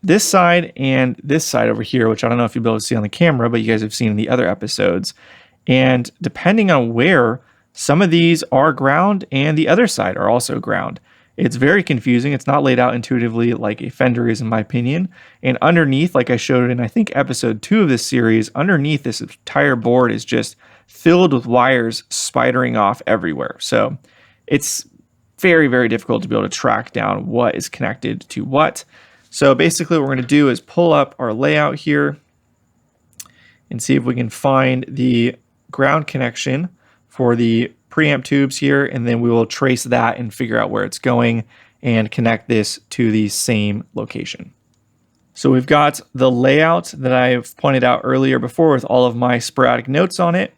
this side and this side over here, which I don't know if you'll be able to see on the camera, but you guys have seen in the other episodes. And depending on where, some of these are ground and the other side are also ground. It's very confusing. It's not laid out intuitively like a fender is, in my opinion. And underneath, like I showed in, I think, episode 2 of this series, underneath this entire board is just filled with wires spidering off everywhere. So it's very, very difficult to be able to track down what is connected to what. So basically what we're going to do is pull up our layout here and see if we can find the ground connection for the preamp tubes here, and then we will trace that and figure out where it's going and connect this to the same location. So we've got the layout that I've pointed out earlier before with all of my sporadic notes on it.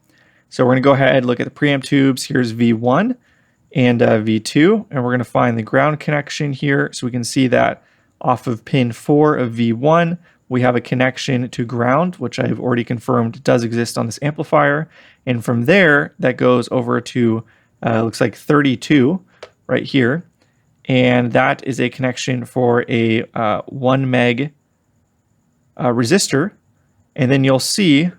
So we're going to go ahead and look at the preamp tubes. Here's V1 and V2, and we're going to find the ground connection here. So we can see that off of pin 4 of V1, we have a connection to ground, which I've already confirmed does exist on this amplifier. And from there, that goes over to, looks like 32 right here. And that is a connection for a 1 meg resistor. And then you'll see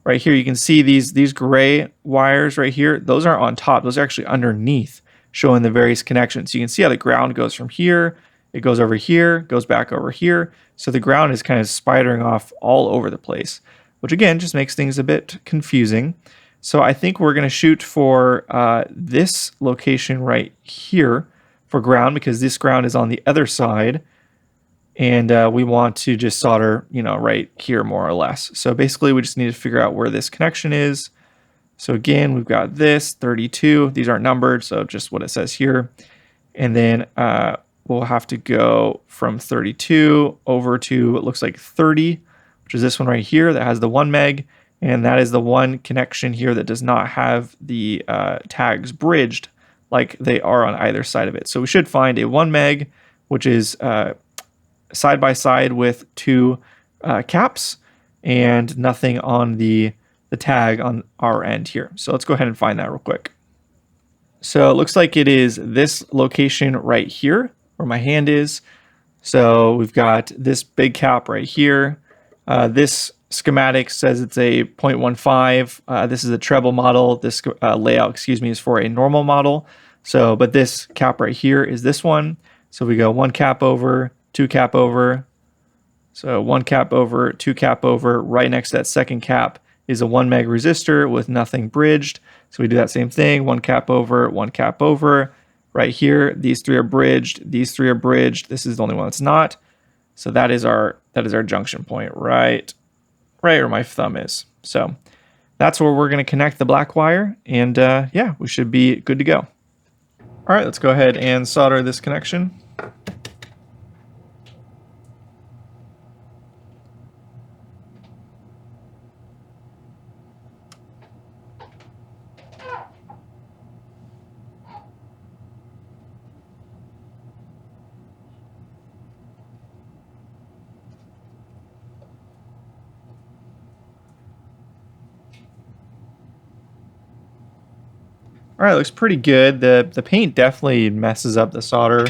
right here, you can see these gray wires right here. Those aren't on top. Those are actually underneath, showing the various connections. So you can see how the ground goes from here. It goes over here, goes back over here. So the ground is kind of spidering off all over the place, which again, just makes things a bit confusing. So I think we're going to shoot for this location right here for ground, because this ground is on the other side. And we want to just solder, right here more or less. So basically we just need to figure out where this connection is. So again, we've got this 32. These aren't numbered, so just what it says here. And then we'll have to go from 32 over to, it looks like 30, which is this one right here that has the 1 meg. And that is the one connection here that does not have the tags bridged like they are on either side of it. So we should find a 1 meg, which is side by side with 2 caps and nothing on the tag on our end here. So let's go ahead and find that real quick. So it looks like it is this location right here where my hand is. So we've got this big cap right here. This schematic says it's a 0.15. This is a treble model. This layout, is for a normal model. So, but this cap right here is this one. So we go 1 cap over, 2 cap over. So 1 cap over, 2 cap over. Right next to that second cap is a 1 meg resistor with nothing bridged. So we do that same thing, 1 cap over, 1 cap over. Right here, these 3 are bridged, these 3 are bridged. This is the only one that's not. So that is our junction point right where my thumb is. So that's where we're going to connect the black wire, and yeah, we should be good to go. All right, let's go ahead and solder this connection. All right, looks pretty good. The paint definitely messes up the solder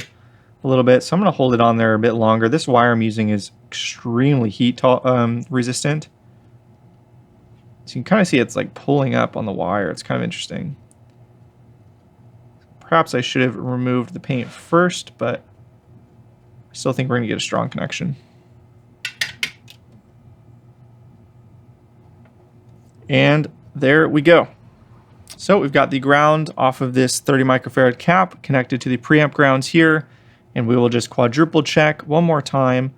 a little bit, so I'm going to hold it on there a bit longer. This wire I'm using is extremely heat resistant. So you can kind of see it's like pulling up on the wire. It's kind of interesting. Perhaps I should have removed the paint first, but I still think we're going to get a strong connection. And there we go. So we've got the ground off of this 30 microfarad cap connected to the preamp grounds here, and we will just quadruple check one more time.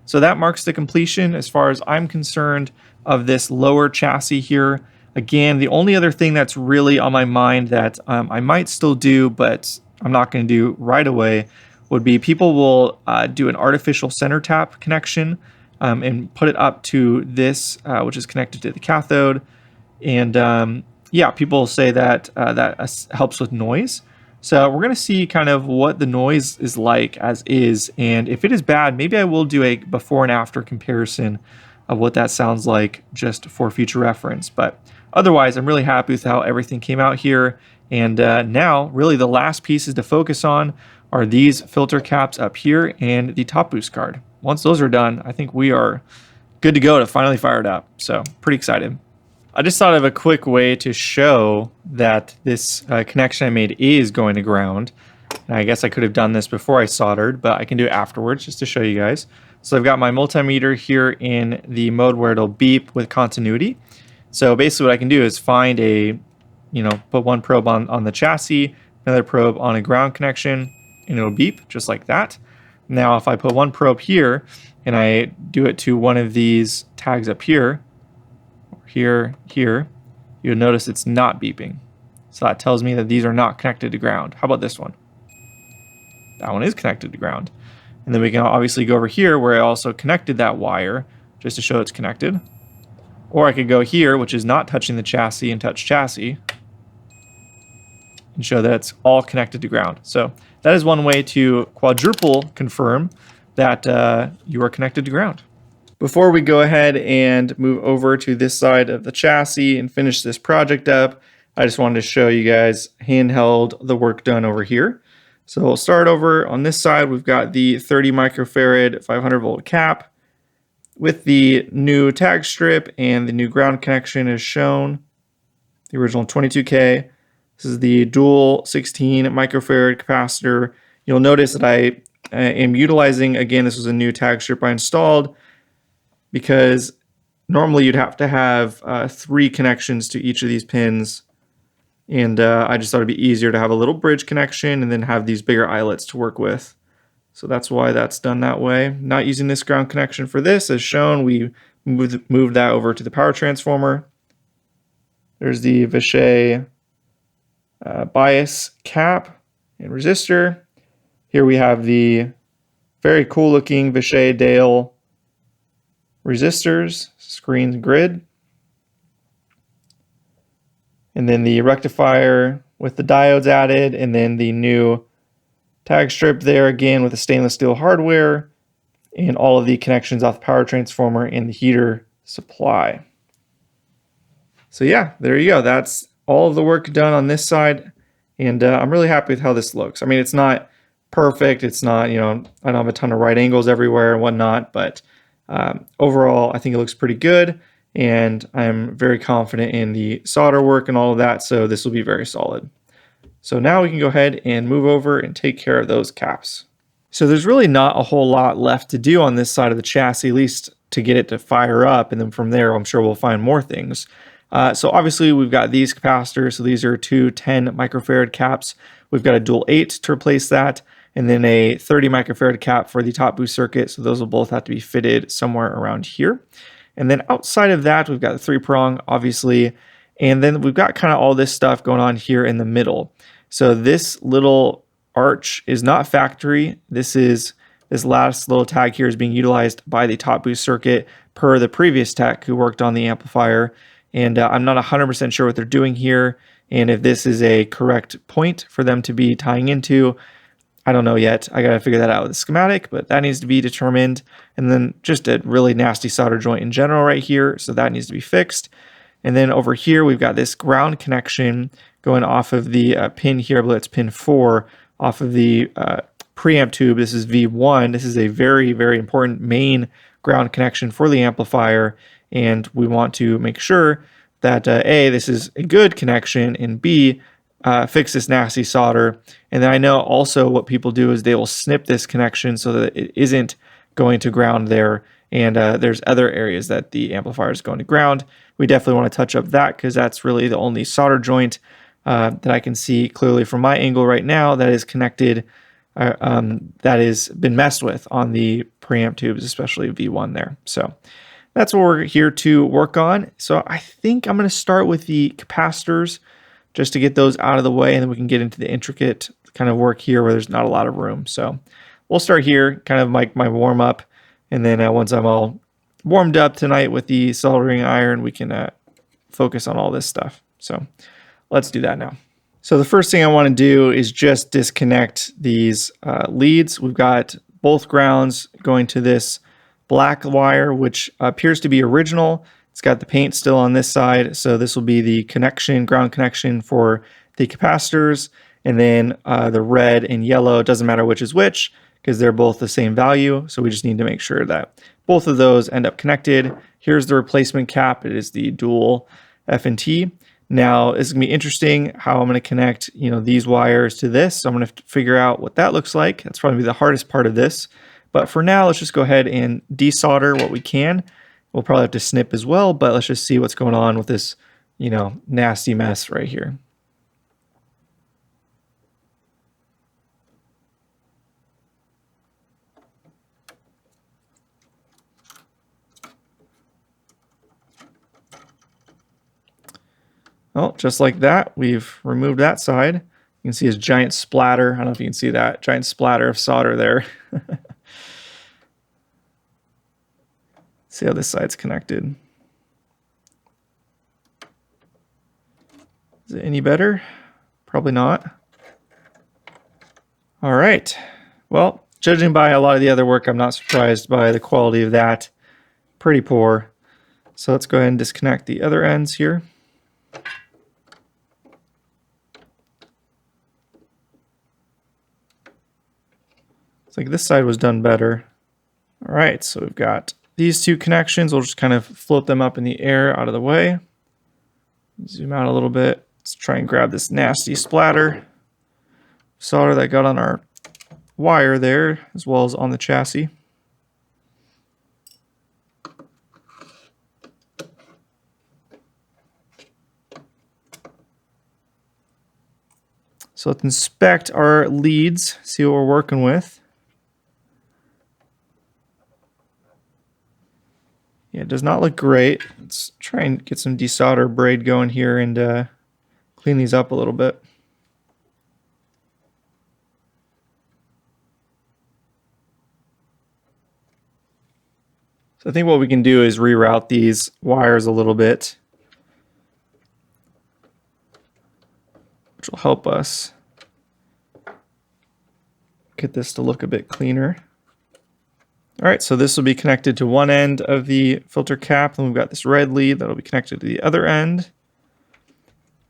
So that marks the completion, as far as I'm concerned, of this lower chassis here. Again, the only other thing that's really on my mind that I might still do, but I'm not going to do right away, would be people will do an artificial center tap connection and put it up to this, which is connected to the cathode. And yeah, people say that that helps with noise. So we're going to see kind of what the noise is like as is. And if it is bad, maybe I will do a before and after comparison of what that sounds like just for future reference. But otherwise, I'm really happy with how everything came out here. And now really the last pieces to focus on are these filter caps up here and the top boost card. once those are done, I think we are good to go to finally fire it up. So pretty excited. I just thought of a quick way to show that this connection I made is going to ground. And I guess I could have done this before I soldered, but I can do it afterwards just to show you guys. So I've got my multimeter here in the mode where it'll beep with continuity. So basically what I can do is find a, put one probe on the chassis, another probe on a ground connection, and it'll beep just like that. Now if I put one probe here and I do it to one of these tags up here, here, you'll notice it's not beeping. So that tells me that these are not connected to ground. How about this one? That one is connected to ground. And then we can obviously go over here where I also connected that wire just to show it's connected. Or I could go here, which is not touching the chassis, and touch chassis and show that it's all connected to ground. So that is one way to quadruple confirm that you are connected to ground. Before we go ahead and move over to this side of the chassis and finish this project up, I just wanted to show you guys handheld the work done over here. So we'll start over on this side. We've got the 30 microfarad 500 volt cap with the new tag strip and the new ground connection as shown. The original 22K. This is the dual 16 microfarad capacitor. You'll notice that I am utilizing, again, this was a new tag strip I installed because normally you'd have to have 3 connections to each of these pins. And I just thought it'd be easier to have a little bridge connection and then have these bigger eyelets to work with. So that's why that's done that way. Not using this ground connection for this, as shown, we moved that over to the power transformer. There's the Vichet bias cap and resistor. Here we have the very cool looking Vichet Dale resistors, screen grid. And then the rectifier with the diodes added, and then the new tag strip there again with the stainless steel hardware, and all of the connections off the power transformer and the heater supply. So yeah, there you go. That's all of the work done on this side, and I'm really happy with how this looks. I mean, it's not perfect. It's not, I don't have a ton of right angles everywhere and whatnot, but overall, I think it looks pretty good. And I'm very confident in the solder work and all of that, so this will be very solid. So now we can go ahead and move over and take care of those caps. So there's really not a whole lot left to do on this side of the chassis, at least to get it to fire up, and then from there I'm sure we'll find more things. So obviously we've got these capacitors, so these are two 10 microfarad caps. We've got a dual 8 to replace that, and then a 30 microfarad cap for the top boost circuit, so those will both have to be fitted somewhere around here. And then outside of that, we've got the 3-prong, obviously, and then we've got kind of all this stuff going on here in the middle. So this little arch is not factory. This last little tag here is being utilized by the top boost circuit per the previous tech who worked on the amplifier. And I'm not 100% sure what they're doing here, and if this is a correct point for them to be tying into. I don't know yet. I got to figure that out with the schematic, but that needs to be determined. And then just a really nasty solder joint in general right here, so that needs to be fixed. And then over here, we've got this ground connection going off of the pin here, but it's pin 4, off of the preamp tube. This is V1. This is a very, very important main ground connection for the amplifier, and we want to make sure that A, this is a good connection, and B, fix this nasty solder. And then I know also what people do is they will snip this connection so that it isn't going to ground there. And there's other areas that the amplifier is going to ground. We definitely want to touch up that because that's really the only solder joint that I can see clearly from my angle right now that is connected, that has been messed with on the preamp tubes, especially V1 there. So that's what we're here to work on. So I think I'm going to start with the capacitors, just to get those out of the way, and then we can get into the intricate kind of work here where there's not a lot of room. So we'll start here, kind of like my warm up, and then once I'm all warmed up tonight with the soldering iron, we can focus on all this stuff. So let's do that now. So the first thing I want to do is just disconnect these leads. We've got both grounds going to this black wire, which appears to be original. It's got the paint still on this side, so this will be the connection, ground connection for the capacitors, and then the red and yellow, it doesn't matter which is which, because they're both the same value. So we just need to make sure that both of those end up connected. Here's the replacement cap. It is the dual F&T. Now it's gonna be interesting how I'm gonna connect, these wires to this. So I'm gonna figure out what that looks like. That's probably the hardest part of this. But for now, let's just go ahead and desolder what we can. We'll probably have to snip as well, but let's just see what's going on with this, nasty mess right here. Well, just like that, we've removed that side. You can see his giant splatter. I don't know if you can see that giant splatter of solder there. See how this side's connected. Is it any better? Probably not. All right. Well, judging by a lot of the other work, I'm not surprised by the quality of that. Pretty poor. So let's go ahead and disconnect the other ends here. It's like this side was done better. All right, so we've got these two connections. We'll just kind of float them up in the air out of the way. Zoom out a little bit. Let's try and grab this nasty splatter solder that got on our wire there, as well as on the chassis. So let's inspect our leads, see what we're working with. Yeah, it does not look great. Let's try and get some desolder braid going here and clean these up a little bit. So I think what we can do is reroute these wires a little bit, which will help us get this to look a bit cleaner. All right, so this will be connected to one end of the filter cap, and we've got this red lead that'll be connected to the other end.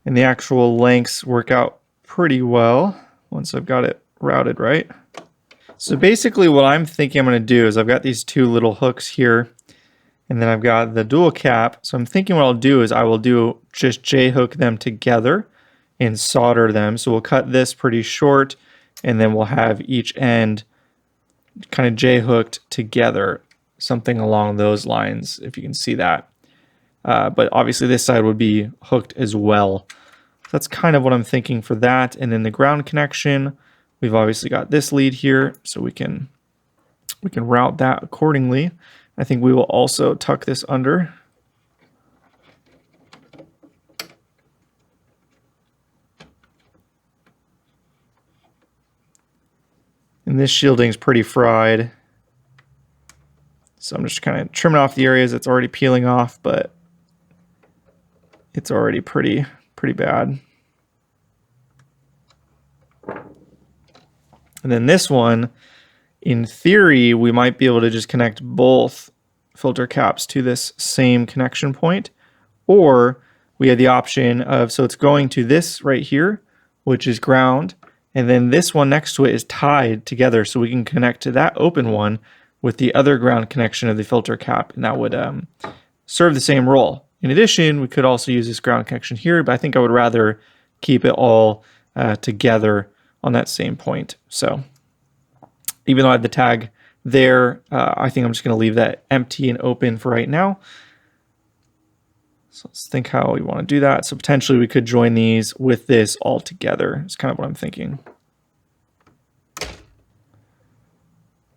And the actual lengths work out pretty well once I've got it routed right. So basically what I'm thinking I'm gonna do is I've got these two little hooks here, and then I've got the dual cap. So I'm thinking what I'll do is I will just J-hook them together and solder them. So we'll cut this pretty short, and then we'll have each end kind of J-hooked together, something along those lines, if you can see that. But obviously this side would be hooked as well. So that's kind of what I'm thinking for that. And then the ground connection, we've obviously got this lead here, so we can route that accordingly. I think we will also tuck this under. And this shielding is pretty fried. So I'm just kind of trimming off the areas that's already peeling off, but it's already pretty bad. And then this one, in theory, we might be able to just connect both filter caps to this same connection point, or we have the option of, so it's going to this right here, which is ground, and then this one next to it is tied together, so we can connect to that open one with the other ground connection of the filter cap, and that would serve the same role. In addition, we could also use this ground connection here, but I think I would rather keep it all together on that same point. So even though I have the tag there, I think I'm just going to leave that empty and open for right now. So let's think how we want to do that. So potentially we could join these with this all together. It's kind of what I'm thinking.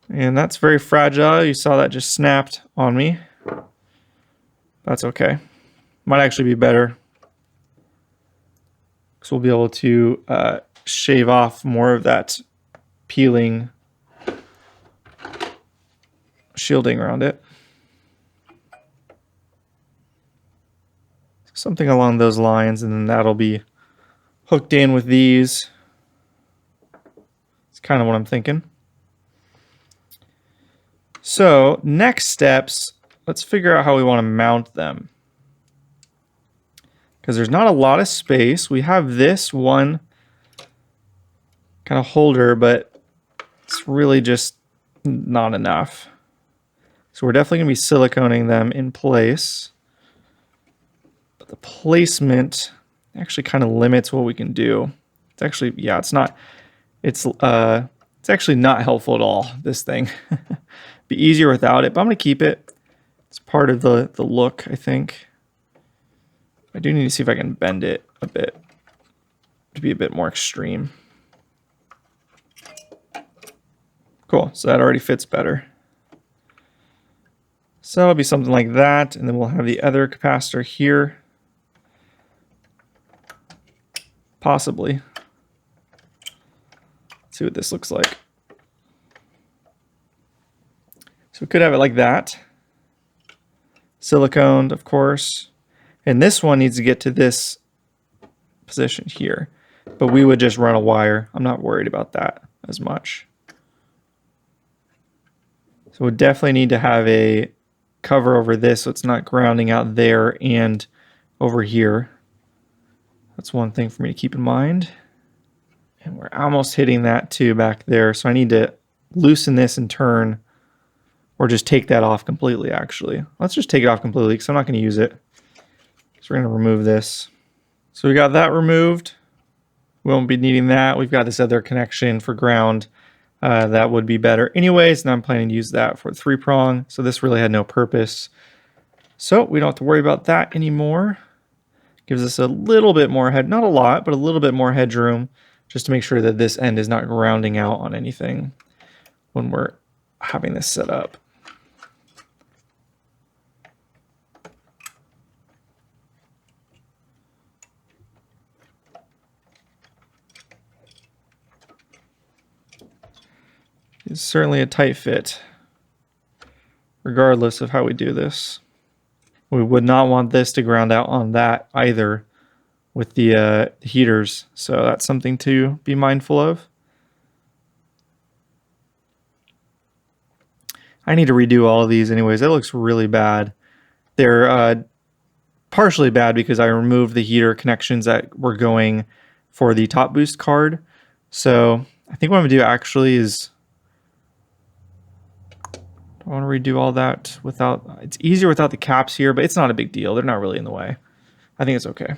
And that's very fragile. You saw that just snapped on me. That's okay. Might actually be better, because we'll be able to shave off more of that peeling shielding around it. Something along those lines, and then that'll be hooked in with these. It's kind of what I'm thinking. So next steps, let's figure out how we want to mount them, because there's not a lot of space. We have this one kind of holder, but It's really just not enough. So we're definitely going to be siliconing them in place. But the placement actually kind of limits what we can do. It's actually, yeah, it's not, it's actually not helpful at all, this thing. Be easier without it, but I'm going to keep it. It's part of the look, I think. I do need to see if I can bend it a bit to be a bit more extreme. Cool, so that already fits better. So it'll be something like that, and then we'll have the other capacitor here. Possibly. Let's see what this looks like. So we could have it like that. Siliconed, of course. And this one needs to get to this position here. But we would just run a wire. I'm not worried about that as much. So we definitely need to have a cover over this so it's not grounding out there and over here. That's one thing for me to keep in mind. And we're almost hitting that too back there. So I need to loosen this and turn, or just take that off completely actually. Let's just take it off completely because I'm not going to use it. So we're going to remove this. So we got that removed. We won't be needing that. We've got this other connection for ground. That would be better anyways, and I'm planning to use that for 3-prong, so this really had no purpose. So we don't have to worry about that anymore. Gives us a little bit more head, not a lot, but a little bit more headroom, just to make sure that this end is not grounding out on anything when we're having this set up. It's certainly a tight fit, regardless of how we do this. We would not want this to ground out on that either with the heaters, so that's something to be mindful of. I need to redo all of these anyways. It looks really bad. They're partially bad because I removed the heater connections that were going for the top boost card. So I think what I'm going to do actually is I want to redo all that without, it's easier without the caps here, but it's not a big deal. They're not really in the way. I think it's okay.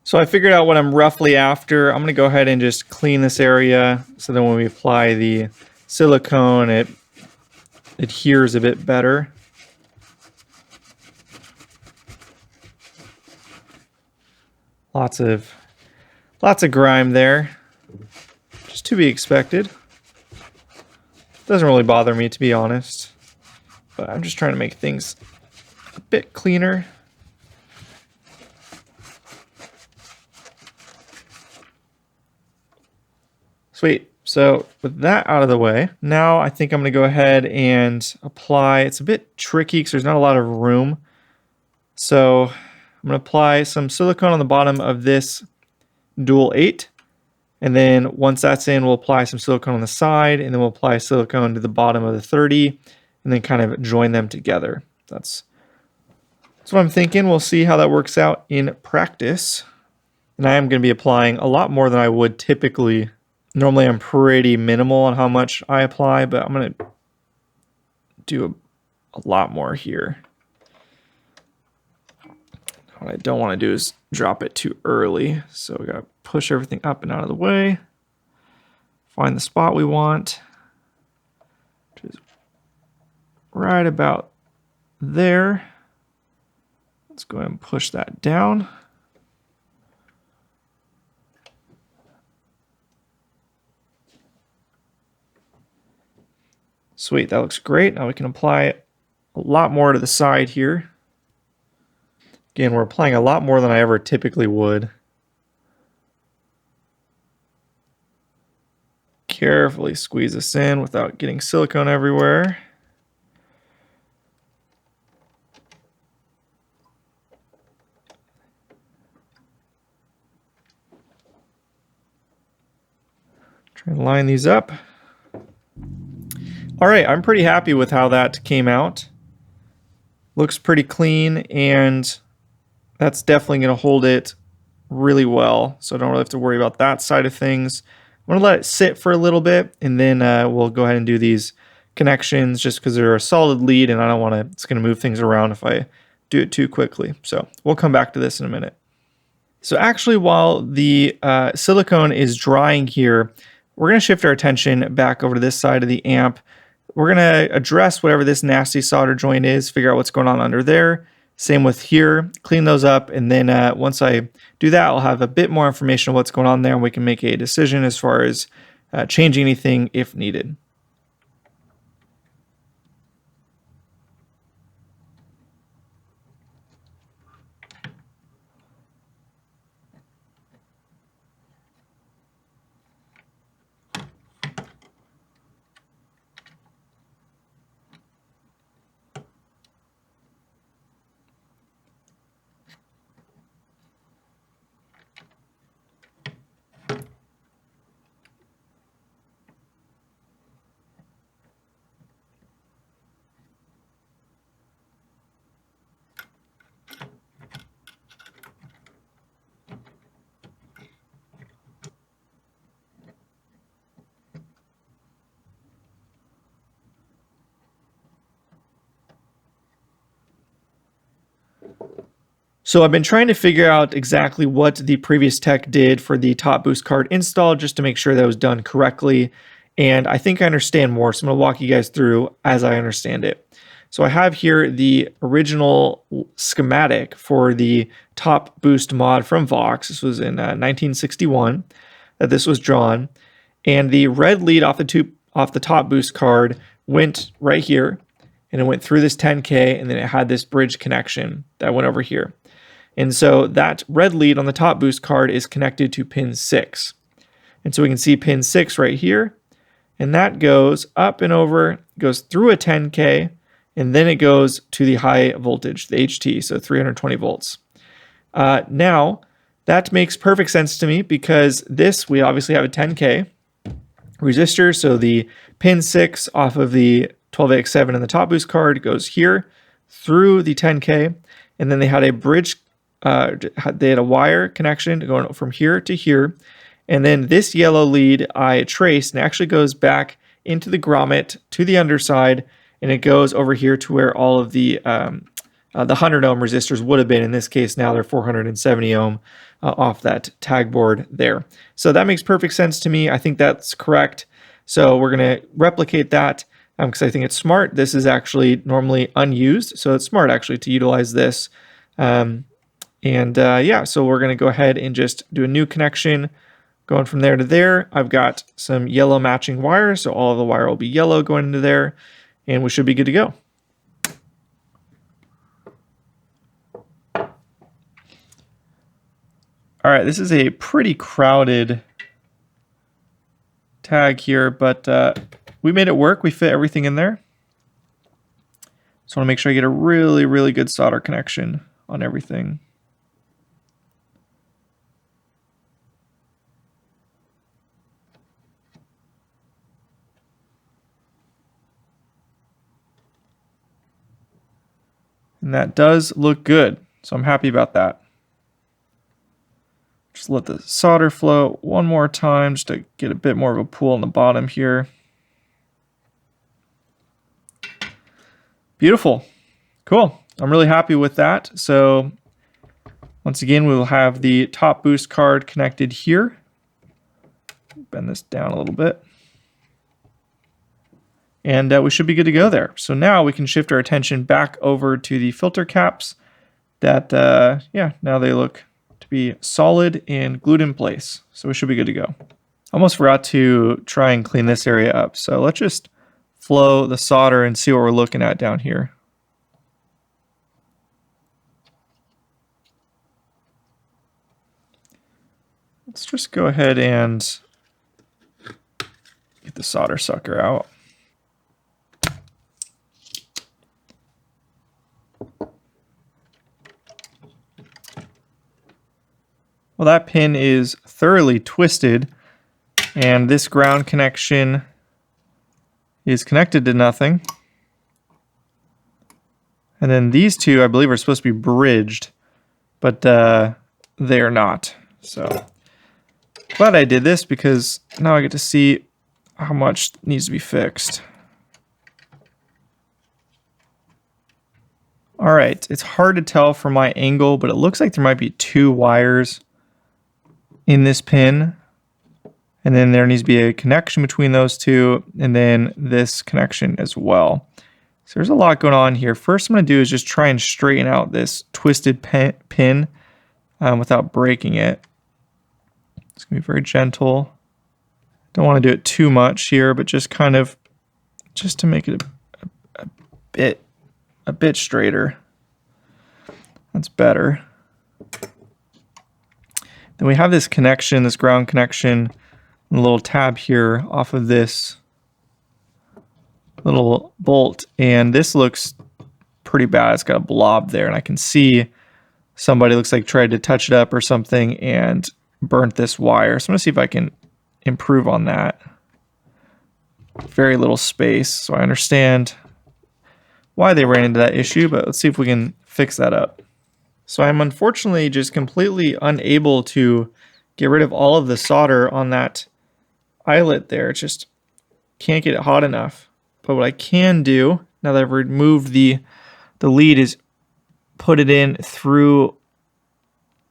So I figured out what I'm roughly after. I'm going to go ahead and just clean this area so then when we apply the silicone, it adheres a bit better. Lots of grime there, just to be expected. Doesn't really bother me, to be honest, but I'm just trying to make things a bit cleaner. Sweet. So with that out of the way, now I think I'm going to go ahead and apply. It's a bit tricky because there's not a lot of room. So I'm going to apply some silicone on the bottom of this dual 8. And then once that's in, we'll apply some silicone on the side, and then we'll apply silicone to the bottom of the 30, and then kind of join them together. That's what I'm thinking. We'll see how that works out in practice. And I am going to be applying a lot more than I would typically. Normally I'm pretty minimal on how much I apply, but I'm going to do a lot more here. What I don't want to do is drop it too early. So we got to push everything up and out of the way. Find the spot we want, which is right about there. Let's go ahead and push that down. Sweet, that looks great. Now we can apply a lot more to the side here. Again, we're applying a lot more than I ever typically would. Carefully squeeze this in without getting silicone everywhere. Try and line these up. All right, I'm pretty happy with how that came out. Looks pretty clean, and that's definitely going to hold it really well. So I don't really have to worry about that side of things. I'm gonna let it sit for a little bit, and then we'll go ahead and do these connections just because they're a solid lead, and I don't want to, it's gonna move things around if I do it too quickly. So we'll come back to this in a minute. So actually, while the silicone is drying here, we're gonna shift our attention back over to this side of the amp. We're gonna address whatever this nasty solder joint is, figure out what's going on under there. Same with here, clean those up, and then once I do that, I'll have a bit more information on what's going on there, and we can make a decision as far as changing anything if needed. So I've been trying to figure out exactly what the previous tech did for the top boost card install just to make sure that was done correctly. And I think I understand more, so I'm going to walk you guys through as I understand it. So I have here the original schematic for the top boost mod from Vox. This was in 1961 that this was drawn. And the red lead off the top boost card went right here, and it went through this 10K, and then it had this bridge connection that went over here. And so that red lead on the top boost card is connected to pin 6. And so we can see pin 6 right here, and that goes up and over, goes through a 10K, and then it goes to the high voltage, the HT, so 320 volts. Now, that makes perfect sense to me because this, we obviously have a 10K resistor, so the pin 6 off of the 12AX7 in the top boost card goes here through the 10K, and then they had a bridge, they had a wire connection going from here to here, and then this yellow lead I traced, and it actually goes back into the grommet to the underside, and it goes over here to where all of the 100 ohm resistors would have been. In this case, now they're 470 ohm off that tag board there. So that makes perfect sense to me. I think that's correct. So we're going to replicate that because I think it's smart. This is actually normally unused, so it's smart actually to utilize this. Yeah, so we're going to go ahead and just do a new connection going from there to there. I've got some yellow matching wire, so all of the wire will be yellow going into there, and we should be good to go. All right, this is a pretty crowded tag here, but we made it work. We fit everything in there. Just want to make sure I get a really, really good solder connection on everything. And that does look good, so I'm happy about that. Just let the solder flow one more time just to get a bit more of a pool on the bottom here. Beautiful. Cool. I'm really happy with that. So once again, we will have the top boost card connected here. Bend this down a little bit. And we should be good to go there. So now we can shift our attention back over to the filter caps that, yeah, now they look to be solid and glued in place. So we should be good to go. Almost forgot to try and clean this area up. So let's just flow the solder and see what we're looking at down here. Let's just go ahead and get the solder sucker out. Well, that pin is thoroughly twisted, and this ground connection is connected to nothing. And then these two, I believe, are supposed to be bridged, but they are not. So glad I did this because now I get to see how much needs to be fixed. All right, it's hard to tell from my angle, but it looks like there might be 2 wires in this pin. And then there needs to be a connection between those 2, and then this connection as well. So there's a lot going on here. First I'm going to do is just try and straighten out this twisted pin without breaking it. It's going to be very gentle. Don't want to do it too much here, but just kind of, just to make it a bit straighter. That's better. Then we have this connection, this ground connection, and a little tab here off of this little bolt, and this looks pretty bad. It's got a blob there, and I can see somebody looks like tried to touch it up or something and burnt this wire. So I'm gonna see if I can improve on that. Very little space, so I understand why they ran into that issue, but let's see if we can fix that up. So I'm unfortunately just completely unable to get rid of all of the solder on that eyelet there. It just can't get it hot enough. But what I can do, now that I've removed the lead, is put it in through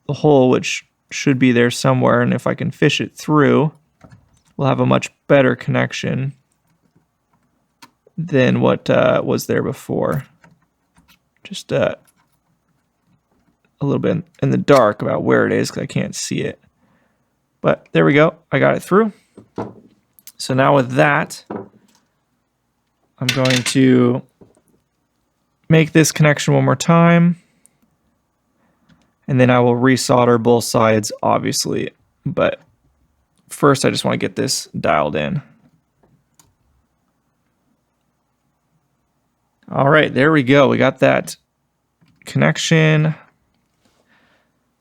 the hole, which should be there somewhere. And if I can fish it through, we'll have a much better connection than what was there before. Just a little bit in the dark about where it is because I can't see it. But there we go. I got it through. So now with that, I'm going to make this connection one more time. And then I will resolder both sides, obviously. But first, I just want to get this dialed in. All right, there we go. We got that connection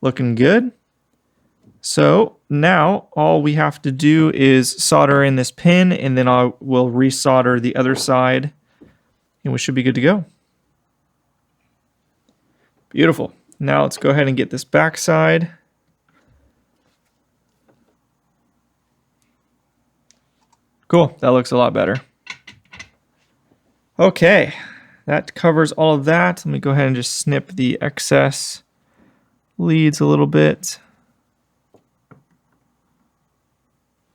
looking good. So now all we have to do is solder in this pin, and then I will resolder the other side, and we should be good to go. Beautiful. Now let's go ahead and get this back side. Cool, that looks a lot better. Okay, that covers all of that. Let me go ahead and just snip the excess leads a little bit.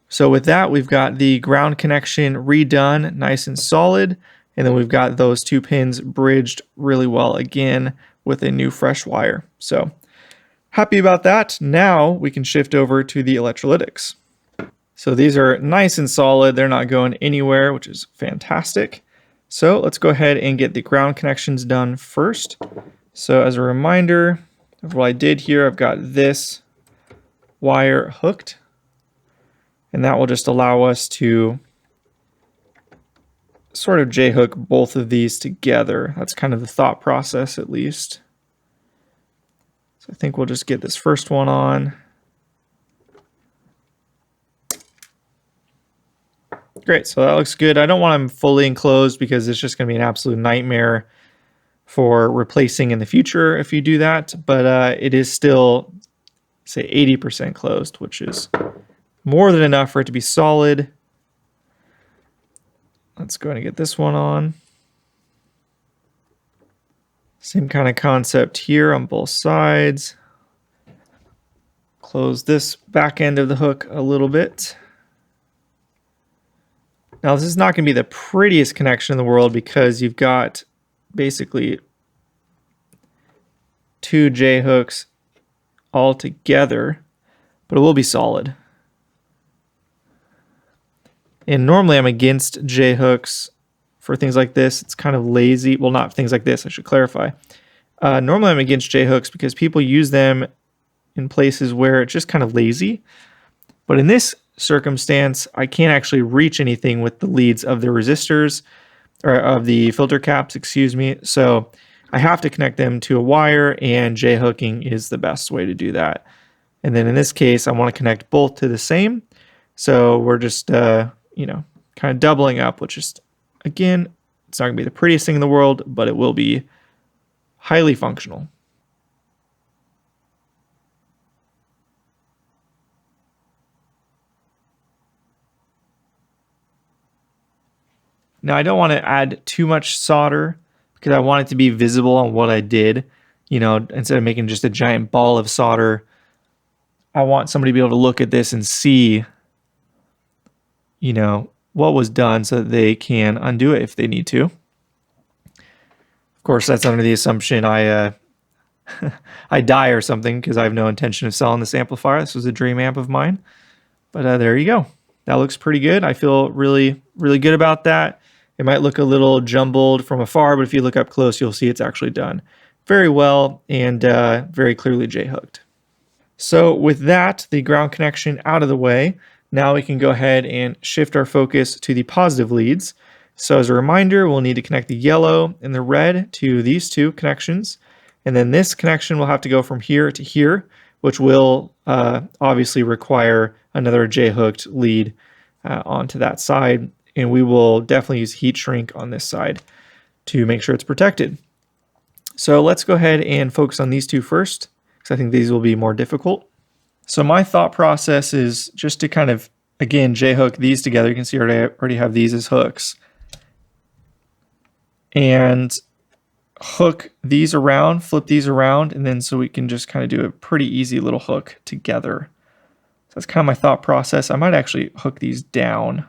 So with that, we've got the ground connection redone, nice and solid, and then we've got those 2 pins bridged really well again with a new fresh wire. So happy about that. Now we can shift over to the electrolytics. So these are nice and solid. They're not going anywhere, which is fantastic. So let's go ahead and get the ground connections done first. So as a reminder of what I did here, I've got this wire hooked, and that will just allow us to sort of J-hook both of these together. That's kind of the thought process, at least. So I think we'll just get this first one on. Great, so that looks good. I don't want them fully enclosed because it's just going to be an absolute nightmare for replacing in the future if you do that, but it is still, say, 80% closed, which is more than enough for it to be solid. Let's go ahead and get this one on. Same kind of concept here on both sides. Close this back end of the hook a little bit. Now this is not going to be the prettiest connection in the world because you've got basically 2 J-hooks all together, but it will be solid. And normally I'm against J-hooks for things like this. It's kind of lazy. Well, not things like this, I should clarify. Normally I'm against J-hooks because people use them in places where it's just kind of lazy. But in this circumstance, I can't actually reach anything with the leads of the resistors, or of the filter caps, excuse me. So I have to connect them to a wire, and J-hooking is the best way to do that. And then in this case, I want to connect both to the same. So we're just, you know, kind of doubling up, which is, again, it's not going to be the prettiest thing in the world, but it will be highly functional. Now I don't want to add too much solder because I want it to be visible on what I did. You know, instead of making just a giant ball of solder, I want somebody to be able to look at this and see, you know, what was done so that they can undo it if they need to. Of course, that's under the assumption I I die or something, because I have no intention of selling this amplifier. This was a dream amp of mine. But there you go. That looks pretty good. I feel really, really good about that. It might look a little jumbled from afar, but if you look up close, you'll see it's actually done very well and very clearly J-hooked. So with that, the ground connection out of the way, now we can go ahead and shift our focus to the positive leads. So as a reminder, we'll need to connect the yellow and the red to these two connections. And then this connection will have to go from here to here, which will obviously require another J-hooked lead onto that side. And we will definitely use heat shrink on this side to make sure it's protected. So let's go ahead and focus on these two first, because I think these will be more difficult. So my thought process is just to kind of, again, J-hook these together. You can see I already have these as hooks. And hook these around, flip these around, and then so we can just kind of do a pretty easy little hook together. So that's kind of my thought process. I might actually hook these down.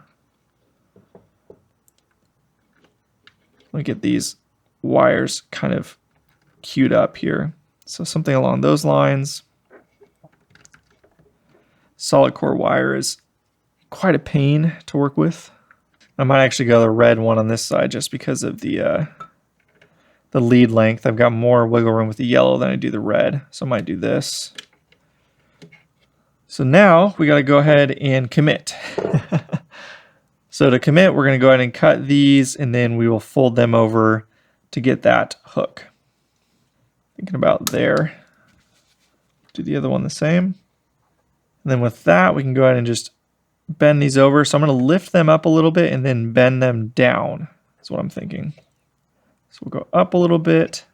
Let me get these wires kind of queued up here. So something along those lines. Solid core wire is quite a pain to work with. I might actually go the red one on this side just because of the lead length. I've got more wiggle room with the yellow than I do the red, so I might do this. So now we got to go ahead and commit. So to commit, we're going to go ahead and cut these, and then we will fold them over to get that hook. Thinking about there. Do the other one the same. And then with that, we can go ahead and just bend these over. So I'm going to lift them up a little bit and then bend them down. That's what I'm thinking. So we'll go up a little bit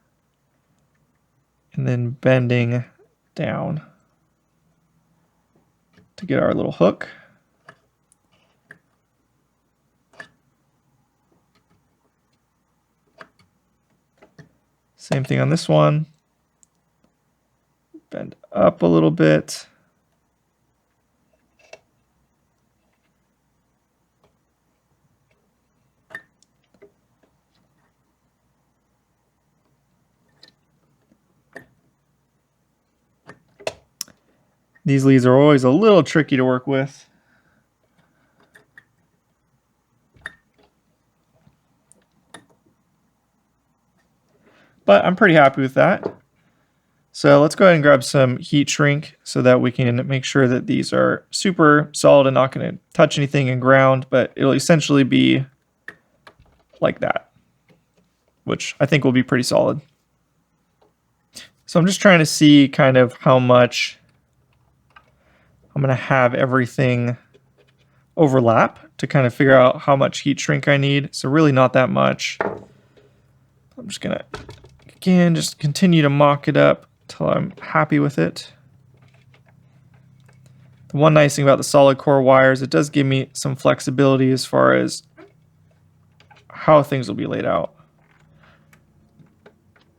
and then bending down to get our little hook. Same thing on this one. Bend up a little bit. These leads are always a little tricky to work with. But I'm pretty happy with that. So let's go ahead and grab some heat shrink so that we can make sure that these are super solid and not going to touch anything in ground, but it'll essentially be like that, which I think will be pretty solid. So I'm just trying to see kind of how much I'm going to have everything overlap to kind of figure out how much heat shrink I need. So really not that much. I'm just going to, again, just continue to mock it up until I'm happy with it. The one nice thing about the solid core wires, it does give me some flexibility as far as how things will be laid out,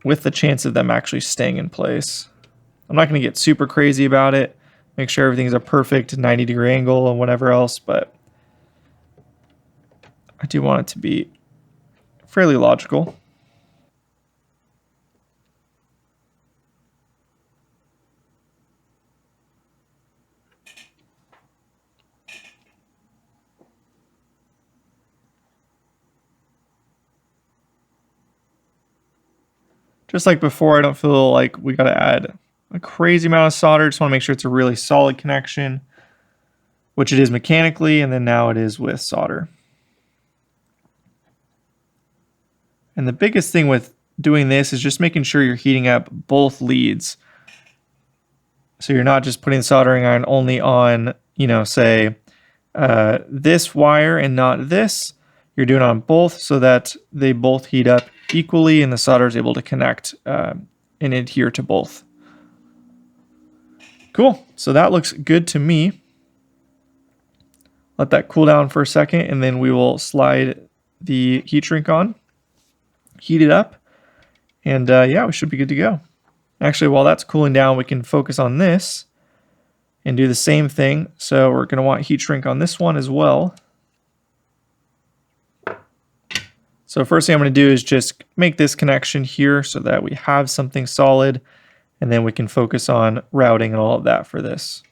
with the chance of them actually staying in place. I'm not going to get super crazy about it. Make sure everything's a perfect 90-degree angle and whatever else, but I do want it to be fairly logical. Just like before, I don't feel like we got to add a crazy amount of solder. Just want to make sure it's a really solid connection, which it is mechanically, and then now it is with solder. And the biggest thing with doing this is just making sure you're heating up both leads. So you're not just putting the soldering iron only on, you know, say this wire and not this. You're doing it on both so that they both heat up equally and the solder is able to connect and adhere to both. Cool. So that looks good to me. Let that cool down for a second, and then we will slide the heat shrink on, heat it up, and yeah, we should be good to go. Actually, while that's cooling down, we can focus on this and do the same thing. So we're going to want heat shrink on this one as well. So first thing I'm going to do is just make this connection here so that we have something solid, and then we can focus on routing and all of that for this.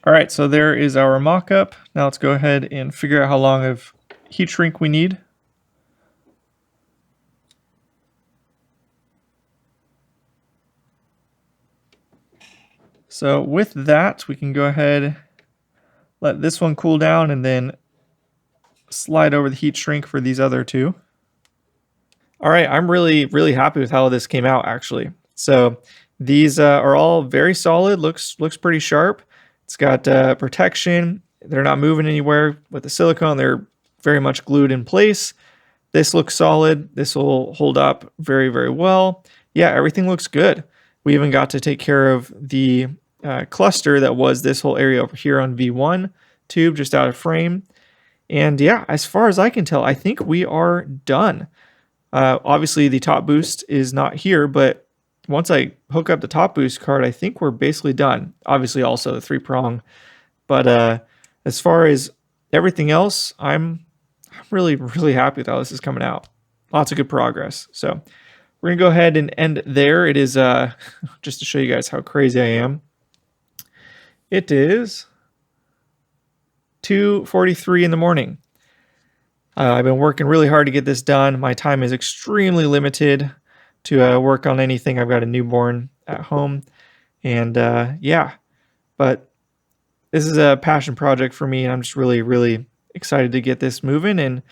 All right, so there is our mock-up. Now let's go ahead and figure out how long of heat shrink we need. So with that, we can go ahead, let this one cool down, and then slide over the heat shrink for these other two. All right, I'm really happy with how this came out, actually. So these are all very solid, looks pretty sharp. It's got protection. They're not moving anywhere. With the silicone, they're very much glued in place. This looks solid. This will hold up very well. Yeah, everything looks good. We even got to take care of the cluster that was this whole area over here on V1 tube, just out of frame. And yeah, as far as I can tell, I think we are done. Obviously, the top boost is not here, but once I hook up the top boost card, I think we're basically done. Obviously, also the 3-prong. But as far as everything else, I'm really happy with how this is coming out. Lots of good progress. So we're going to go ahead and end there. It is, just to show you guys how crazy I am, it is 2:43 in the morning. I've been working really hard to get this done. My time is extremely limited to work on anything. I've got a newborn at home. And yeah, but this is a passion project for me, and I'm just really excited to get this moving and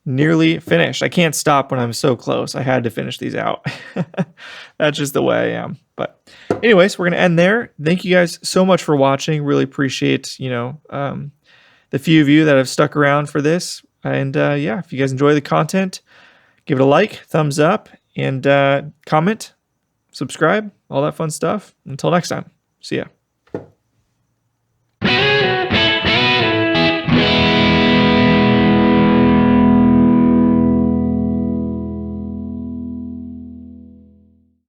nearly finished. I can't stop when I'm so close. I had to finish these out. That's just the way I am. But anyways, we're going to end there. Thank you guys so much for watching. Really appreciate, the few of you that have stuck around for this. And yeah, if you guys enjoy the content, give it a like, thumbs up, and comment, subscribe, all that fun stuff. Until next time, see ya.